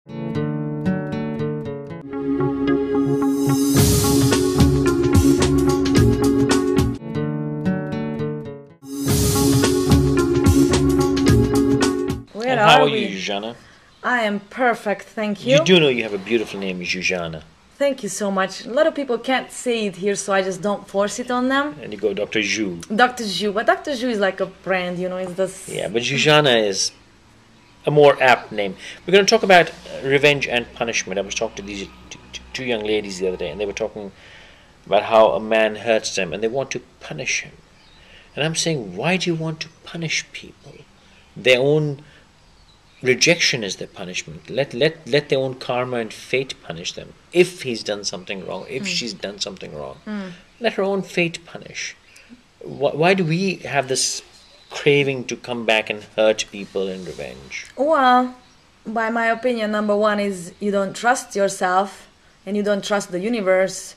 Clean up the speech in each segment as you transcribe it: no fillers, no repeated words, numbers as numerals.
And how are you, Zuzana? I am perfect, thank you. You do know you have a beautiful name, Zuzana. Thank you so much. A lot of people can't say it here, so I just don't force it on them. And you go Dr. Zhu. Dr. Zhu, but Dr. Zhu is like a brand, you know, it's this... Yeah, but Zuzana is a more apt name. We're going to talk about revenge and punishment. I was talking to these two young ladies the other day, and they were talking about how a man hurts them, and they want to punish him. And I'm saying, why do you want to punish people? Their own rejection is their punishment. Let their own karma and fate punish them. If he's done something wrong, if she's done something wrong, let her own fate punish. Why do we have this craving to come back and hurt people in revenge? Well, by my opinion, number one is you don't trust yourself and you don't trust the universe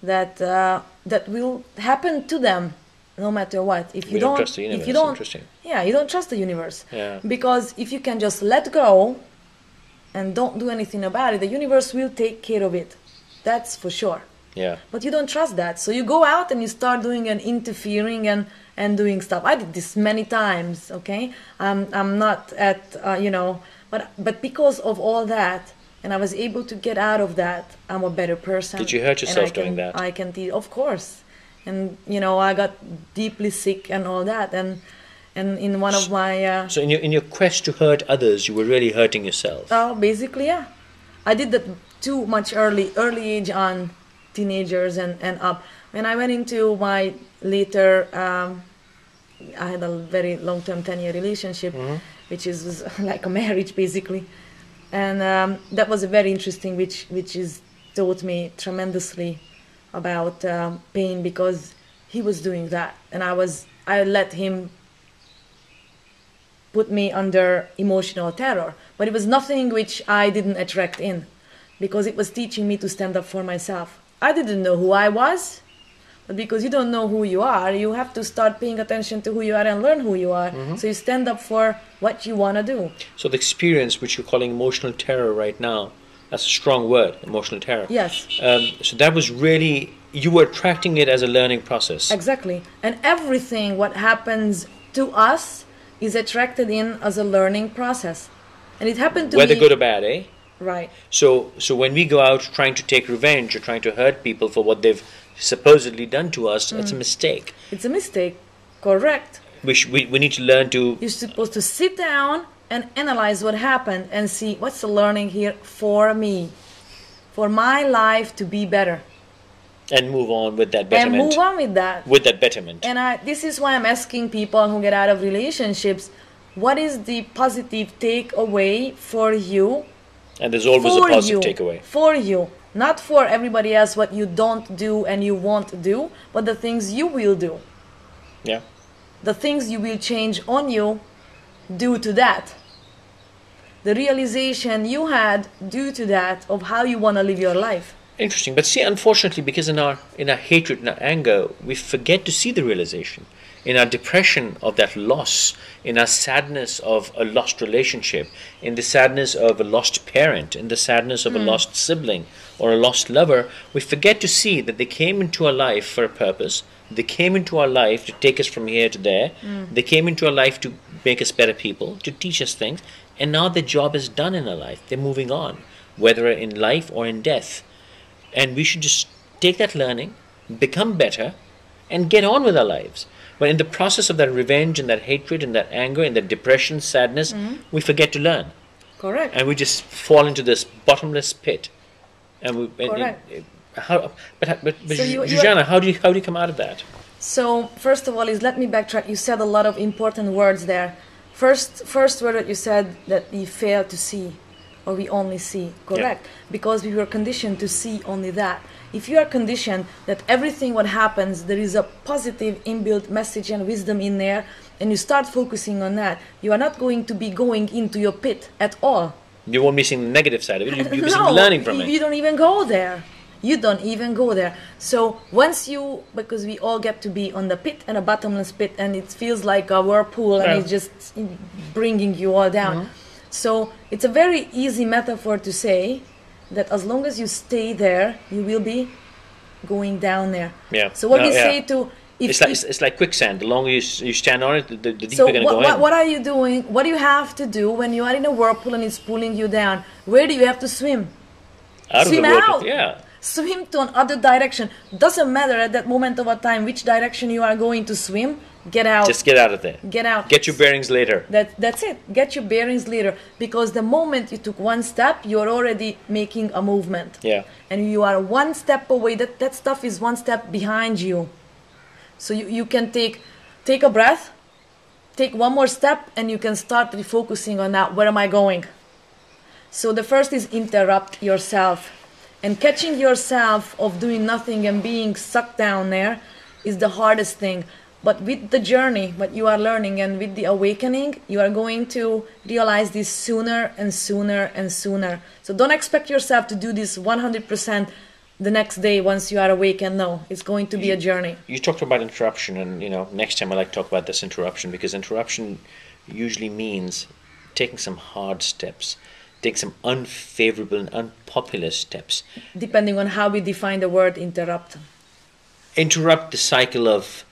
that that will happen to them no matter what. If you don't trust the universe, if you don't, interesting. Yeah, you don't trust the universe. Yeah. Because if you can just let go and don't do anything about it, the universe will take care of it. That's for sure. Yeah. But you don't trust that. So you go out and you start doing and interfering and doing stuff. I did this many times, okay? I'm not at, you know, but because of all that, and I was able to get out of that, I'm a better person. Did you hurt yourself doing that? I can, of course. And, you know, I got deeply sick and all that. And in one of my... So in your quest to hurt others, you were really hurting yourself? Oh, basically, yeah. I did that too much early age on, teenagers and up. When I went into my later... I had a very long-term 10-year relationship, which was like a marriage, basically. And that was a very interesting, which is taught me tremendously about pain, because he was doing that, and I let him put me under emotional terror. But it was nothing which I didn't attract in, because it was teaching me to stand up for myself. I didn't know who I was, but because you don't know who you are, you have to start paying attention to who you are and learn who you are. So you stand up for what you want to do. So the experience which you're calling emotional terror right now, that's a strong word, emotional terror. Yes. So that was really, you were attracting it as a learning process. Exactly. And everything what happens to us is attracted in as a learning process. And it happened to me... Whether good or bad, eh? Right. So when we go out trying to take revenge or trying to hurt people for what they've supposedly done to us, it's a mistake. It's a mistake. Correct. We need to learn to... You're supposed to sit down and analyze what happened and see what's the learning here for me, for my life to be better. And move on with that betterment. And move on with that. With that betterment. And this is why I'm asking people who get out of relationships, what is the positive takeaway for you? And there's always a positive takeaway. For you. Not for everybody else, what you don't do and you won't do, but the things you will do. Yeah. The things you will change on you due to that. The realization you had due to that of how you want to live your life. Interesting. But see, unfortunately, because in our hatred, in our anger, we forget to see the realization. In our depression of that loss, in our sadness of a lost relationship, in the sadness of a lost parent, in the sadness of a lost sibling or a lost lover, we forget to see that they came into our life for a purpose. They came into our life to take us from here to there. They came into our life to make us better people, to teach us things. And now their job is done in our life. They're moving on, whether in life or in death. And we should just take that learning, become better, and get on with our lives. But in the process of that revenge and that hatred and that anger and that depression, sadness, we forget to learn. Correct. And we just fall into this bottomless pit. And Correct. But Zuzana, how do you come out of that? So first of all, let me backtrack. You said a lot of important words there. First word that you said, that we fail to see, or we only see. Correct. Yeah. Because we were conditioned to see only that. If you are conditioned that everything what happens, there is a positive inbuilt message and wisdom in there, and you start focusing on that, you are not going to be going into your pit at all. You won't be seeing the negative side of it. You'll be learning from it. You don't even go there. You don't even go there. So once you, because we all get to be on the pit and a bottomless pit, and it feels like a whirlpool, and it's just bringing you all down. So it's a very easy metaphor to say that as long as you stay there, you will be going down there. Yeah. So what No, you yeah. say to It's like quicksand. The longer you stand on it, the deeper so you're going to go in. what are you doing? What do you have to do when you are in a whirlpool and it's pulling you down? Where do you have to swim? Out Swim of the water. out. Yeah. Swim to another direction. Doesn't matter at that moment of a time which direction you are going to swim. Get out. Just get out of there. Get out. Get your bearings later. That's it. Get your bearings later. Because the moment you took one step, you're already making a movement. Yeah. And you are one step away. That stuff is one step behind you. So you can take a breath, take one more step, and you can start refocusing on that. Where am I going? So the first is interrupt yourself. And catching yourself of doing nothing and being sucked down there is the hardest thing. But with the journey, what you are learning, and with the awakening, you are going to realize this sooner and sooner and sooner. So don't expect yourself to do this 100% the next day once you are awakened. No, it's going to be a journey. You talked about interruption, and next time I like to talk about this interruption, because interruption usually means taking some hard steps, take some unfavorable and unpopular steps. Depending on how we define the word interrupt. Interrupt the cycle of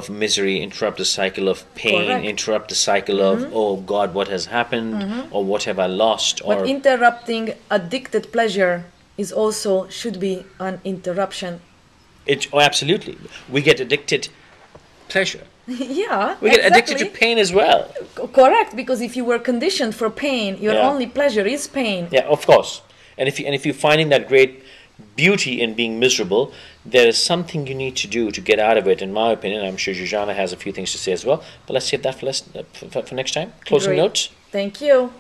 misery, interrupt the cycle of pain, Correct. interrupt the cycle of, oh God, what has happened, or what have I lost? But interrupting addicted pleasure should be an interruption. Absolutely. We get addicted pleasure. Yeah, We get addicted to pain as well. Correct, because if you were conditioned for pain, your only pleasure is pain. Yeah, of course. And if you're finding that great beauty in being miserable, there is something you need to do to get out of it. In my opinion, I'm sure Jujana has a few things to say as well. But let's save that for next time. Closing Great. notes. Thank you.